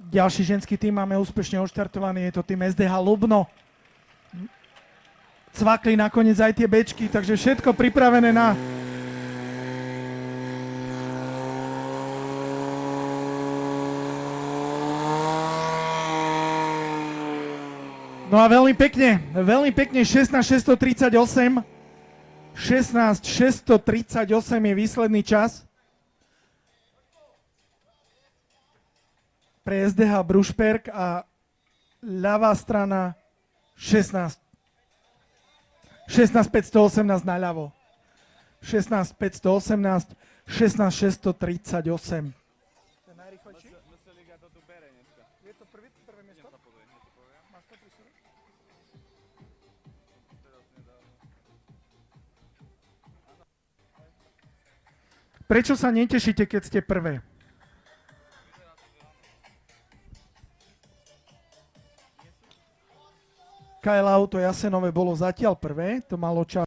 Ďalší ženský tým máme úspešne odštartovaný, je to tým SDH Lubno. Cvakli nakoniec aj tie bečky, takže všetko pripravené na... No a veľmi pekne 16.638. 16.638 je výsledný čas pre SDH Brušperk a ľavá strana 16.518 naľavo. 16.518, 16.638. Je to prvé miesto? Máš to pri sebe? Prečo sa netešíte, keď ste prvé? KL Auto Jasenové bolo zatiaľ prvé, to malo čas